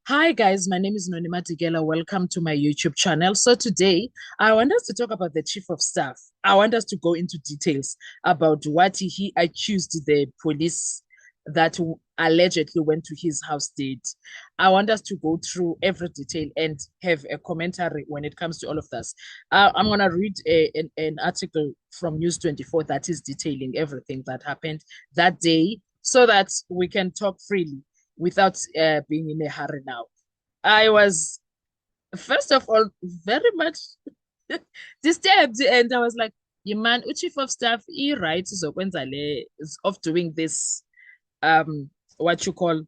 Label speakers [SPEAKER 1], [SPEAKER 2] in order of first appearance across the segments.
[SPEAKER 1] Hi guys, my name is Nonima Tigela. Welcome to my YouTube channel. So today I want us to talk about the Chief of Staff. I want us to go into details about what he accused the police that allegedly went to his house did. I want us to go through every detail and have a commentary when it comes to all of this. I'm going to read an article from News 24 that is detailing everything that happened that day so that we can talk freely without being in a hurry now. I was, first of all, very much disturbed, and I was like, "You man, chief of staff, he writes of doing this, what you call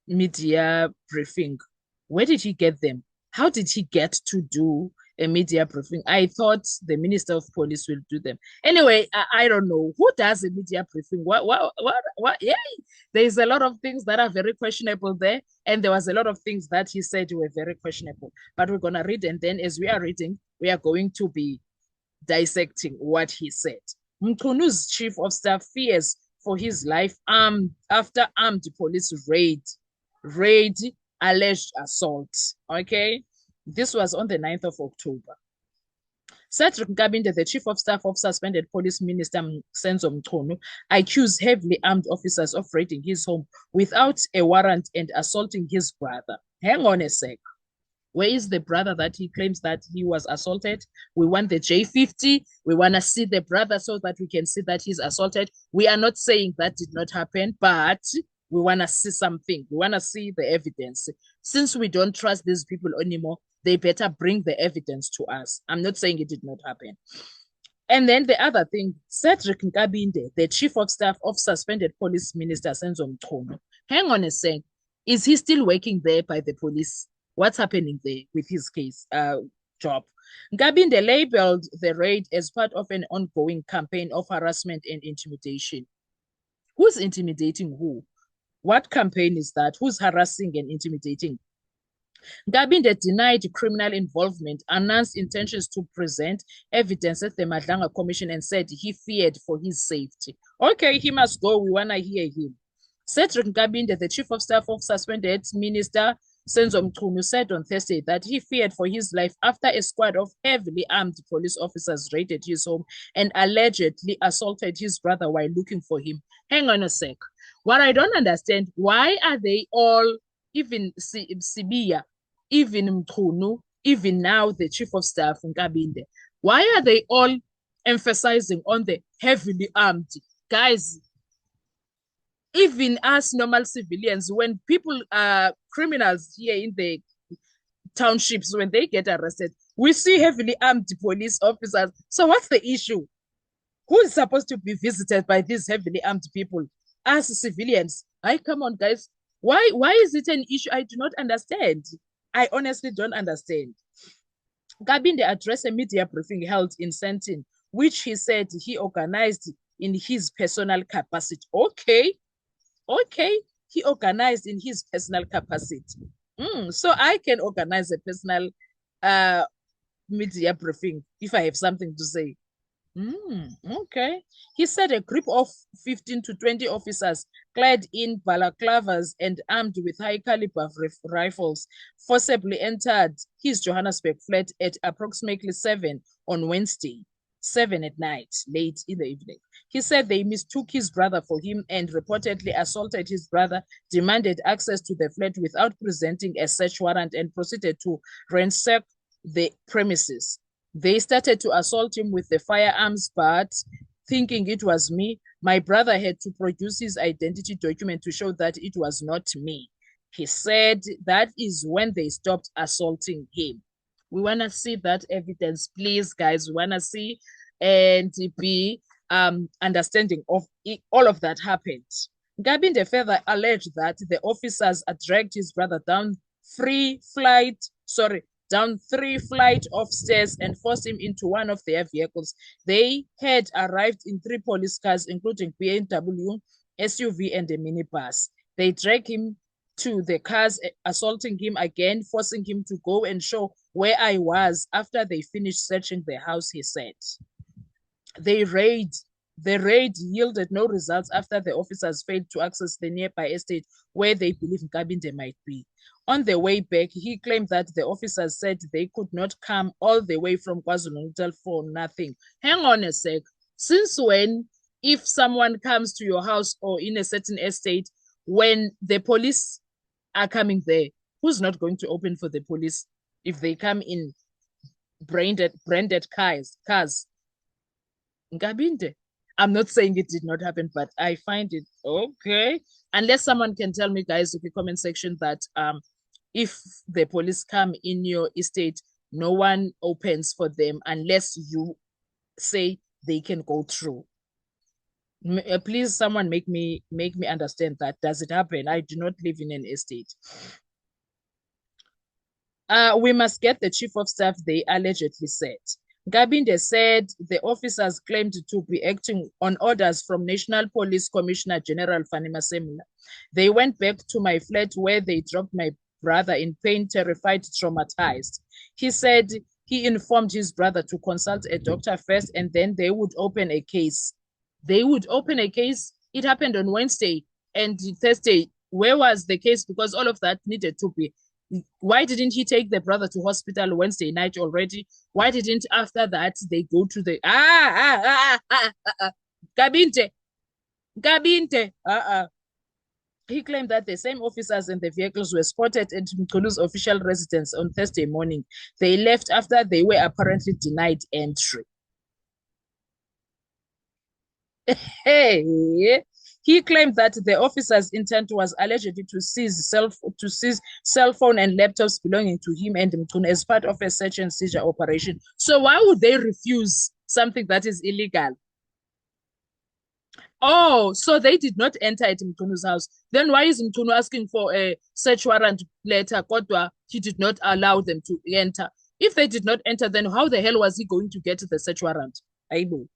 [SPEAKER 1] media briefing. Where did he get them? How did he get to do a media briefing? I thought the Minister of Police will do them. Anyway, I don't know who does a media briefing. What? Yeah, there's a lot of things that are very questionable there, and there was a lot of things that he said were very questionable. But we're gonna read, and then as we are reading, we are going to be dissecting what he said. Mkunu's chief of staff fears for his life after armed police raid alleged assault. Okay, this was on the 9th of October. Cedric Nkabinde, the chief of staff of suspended police minister Senzo Mchunu, accused heavily armed officers of raiding his home without a warrant and assaulting his brother. Hang on a sec. Where is the brother that he claims that he was assaulted? We want the J50. We want to see the brother so that we can see that he's assaulted. We are not saying that did not happen, but we want to see something. We want to see the evidence. Since we don't trust these people anymore, they better bring the evidence to us. I'm not saying it did not happen. And then the other thing, Cedric Nkabinde, the chief of staff of suspended police minister Senzo Mchunu. Hang on a sec. Is he still working there by the police? What's happening there with his case job? Nkabinde labeled the raid as part of an ongoing campaign of harassment and intimidation. Who's intimidating who? What campaign is that? Who's harassing and intimidating? Nkabinde denied criminal involvement, announced intentions to present evidence at the Madlanga Commission, and said he feared for his safety. Okay, he must go. We want to hear him. Cedric Nkabinde, the chief of staff of suspended minister Senzo Mchunu, said on Thursday that he feared for his life after a squad of heavily armed police officers raided his home and allegedly assaulted his brother while looking for him. Hang on a sec. What I don't understand, why are they all, even Sibiya, even Mchunu, even now the chief of staff Nkabinde, why are they all emphasizing on the heavily armed? Guys, even us normal civilians, when people are criminals here in the townships, when they get arrested, we see heavily armed police officers. So what's the issue? Who is supposed to be visited by these heavily armed people? Us civilians. Come on, guys. Why is it an issue? I do not understand. I honestly don't understand. Nkabinde addressed a media briefing held in Sentin, which he said he organized in his personal capacity. Okay, he organized in his personal capacity. So I can organize a personal uh, media briefing if I have something to say. Okay. He said a group of 15 to 20 officers clad in balaclavas and armed with high caliber rifles forcibly entered his Johannesburg flat at approximately 7 on Wednesday, 7 at night, late in the evening. He said they mistook his brother for him and reportedly assaulted his brother, demanded access to the flat without presenting a search warrant, and proceeded to ransack the premises. They started to assault him with the firearms, but thinking it was me, my brother had to produce his identity document to show that it was not me. He said that is when they stopped assaulting him. We want to see that evidence, please, guys. We want to see and be understanding of all of that happened. Nkabinde further alleged that the officers dragged his brother down down 3 flights of stairs and forced him into one of their vehicles. They had arrived in 3 police cars, including BMW, SUV, and a minibus. They dragged him to the cars, assaulting him again, forcing him to go and show where I was after they finished searching the house, he said. They raid The raid yielded no results after the officers failed to access the nearby estate where they believe Nkabinde might be. On the way back, he claimed that the officers said they could not come all the way from KwaZulu-Natal for nothing. Hang on a sec. Since when, if someone comes to your house or in a certain estate, when the police are coming there, who's not going to open for the police if they come in branded cars? Nkabinde. I'm not saying it did not happen, but I find it okay. Unless someone can tell me, guys, in the comment section that if the police come in your estate, no one opens for them unless you say they can go through. Please, someone make me understand that. Does it happen? I do not live in an estate. We must get the chief of staff, they allegedly said. Nkabinde said the officers claimed to be acting on orders from National Police Commissioner General Fanny Masemula. They went back to my flat where they dropped my brother in pain, terrified, traumatized. He said he informed his brother to consult a doctor first and then they would open a case. They would open a case. It happened on Wednesday and Thursday. Where was the case? Because all of that needed to be. Why didn't he take the brother to hospital Wednesday night already? Why didn't after that they go to the Kabinte? He claimed that the same officers and the vehicles were spotted at Mqulu's official residence on Thursday morning. They left after they were apparently denied entry. Hey, he claimed that the officer's intent was allegedly to seize cell phone and laptops belonging to him and Mqunu as part of a search and seizure operation. So why would they refuse something that is illegal? Oh, so they did not enter at Mqunu's house. Then why is Mqunu asking for a search warrant letter? Kodwa, he did not allow them to enter. If they did not enter, then how the hell was he going to get the search warrant? Aibo.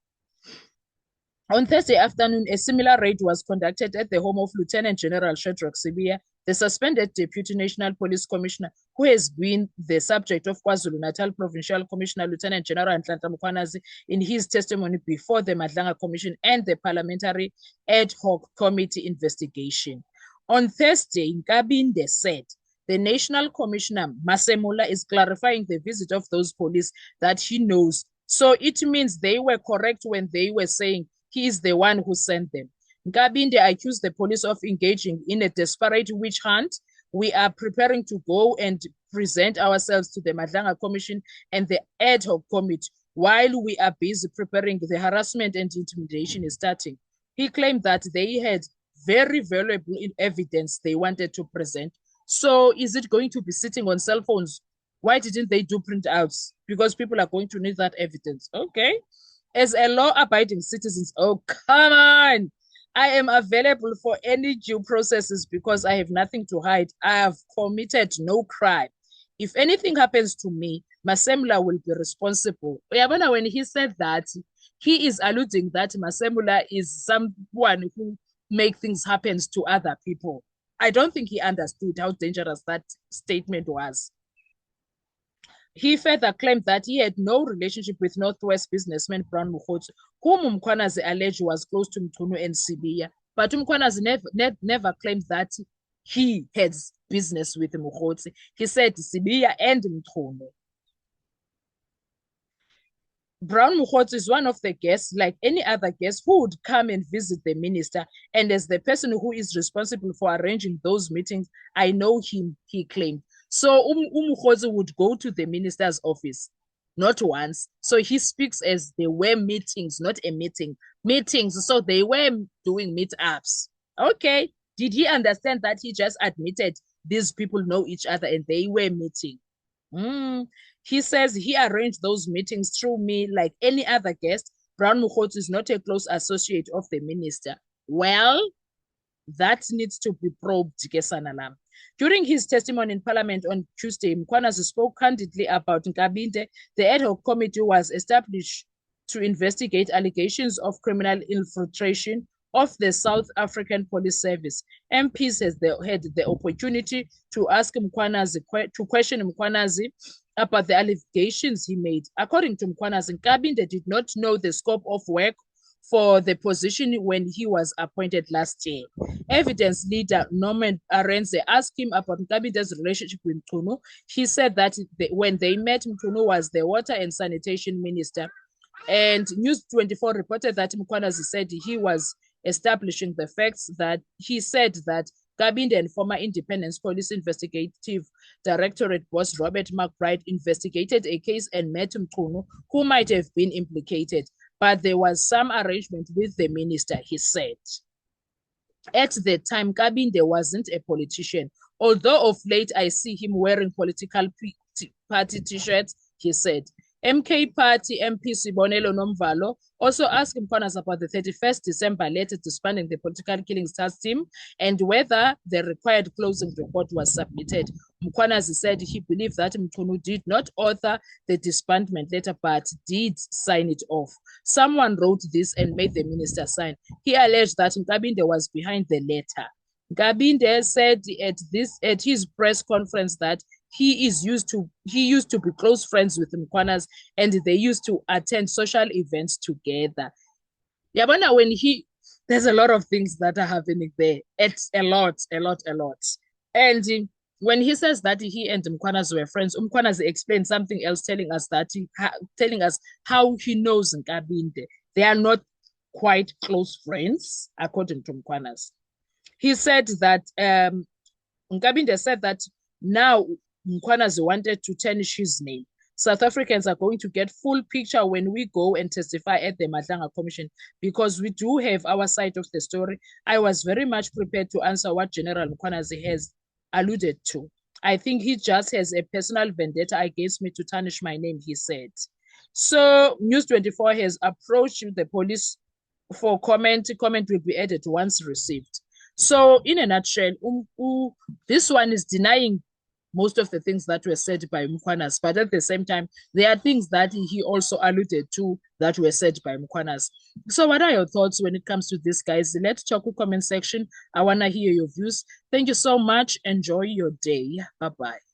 [SPEAKER 1] On Thursday afternoon, a similar raid was conducted at the home of Lieutenant General Shadrack Sibiya, the suspended Deputy National Police Commissioner, who has been the subject of KwaZulu-Natal Provincial Commissioner Lieutenant General Nhlanhla Mkhwanazi in his testimony before the Madlanga Commission and the Parliamentary Ad Hoc Committee investigation. On Thursday, Nkabinde said the National Commissioner Masemula is clarifying the visit of those police that he knows. So it means they were correct when they were saying he is the one who sent them. Nkabinde accused the police of engaging in a desperate witch hunt. We are preparing to go and present ourselves to the Madlanga Commission and the Ad Hoc Committee while we are busy preparing. The harassment and intimidation is starting. He claimed that they had very valuable evidence they wanted to present. So is it going to be sitting on cell phones? Why didn't they do printouts? Because people are going to need that evidence. Okay. As a law-abiding citizen, oh, come on. I am available for any due processes because I have nothing to hide. I have committed no crime. If anything happens to me, Masemula will be responsible. When he said that, he is alluding that Masemula is someone who makes things happen to other people. I don't think he understood how dangerous that statement was. He further claimed that he had no relationship with Northwest businessman Brown Mokgotsi, whom Mkhwanazi alleged was close to Mqunu and Sibiya. But Mkhwanazi never claimed that he had business with Mokgotsi. He said Sibiya and Mqunu. Brown Mokgotsi is one of the guests, like any other guest, who would come and visit the minister. And as the person who is responsible for arranging those meetings, I know him, he claimed. So Mokgotsi would go to the minister's office, not once. So he speaks as they were meetings, not a meeting. Meetings, so they were doing meetups. Okay, did he understand that he just admitted these people know each other and they were meeting? He says he arranged those meetings through me like any other guest. Brown Mokgotsi is not a close associate of the minister. Well, that needs to be probed, Kesanalam. During his testimony in Parliament on Tuesday, Mkhwanazi spoke candidly about Nkabinde. The ad hoc committee was established to investigate allegations of criminal infiltration of the South African Police Service. MPs had the opportunity to ask Mkhwanazi, to question Mkhwanazi about the allegations he made. According to Mkhwanazi, Nkabinde did not know the scope of work for the position when he was appointed last year. Evidence leader Norman Arenze asked him about Nkabinde's relationship with Mchunu. He said that when they met, Mchunu was the water and sanitation minister. And News 24 reported that Mkhwanazi said he was establishing the facts, that he said that Nkabinde and former Independence Police Investigative Directorate boss Robert McBride investigated a case and met Mchunu, who might have been implicated, but there was some arrangement with the minister, he said. At the time, Nkabinde wasn't a politician, although of late I see him wearing political party t-shirts, he said. MK Party MP Sibonelo Nomvalo also asked Mkhwanazi about the 31st December letter disbanding the political killings task team and whether the required closing report was submitted. Mkhwanazi said he believed that Mchunu did not author the disbandment letter but did sign it off. Someone wrote this and made the minister sign. He alleged that Nkabinde was behind the letter. Nkabinde said at his press conference that he used to be close friends with Mkhwanazi and they used to attend social events together. Yabona, there's a lot of things that are happening there. It's a lot. And when he says that he and Mkhwanazi were friends, Mkhwanazi explained something else, telling us how he knows Nkabinde. They are not quite close friends, according to Mkhwanazi. He said that Nkabinde said that now Mkhwanazi wanted to tarnish his name. South Africans are going to get full picture when we go and testify at the Madlanga Commission, because we do have our side of the story. I was very much prepared to answer what General Mkhwanazi has alluded to. I think he just has a personal vendetta against me to tarnish my name, he said. So News 24 has approached the police for comment. Comment will be added once received. So in a nutshell, this one is denying most of the things that were said by Mkhwanazi, but at the same time, there are things that he also alluded to that were said by Mkhwanazi. So what are your thoughts when it comes to this, guys? Let's talk in the comment section. I want to hear your views. Thank you so much. Enjoy your day. Bye-bye.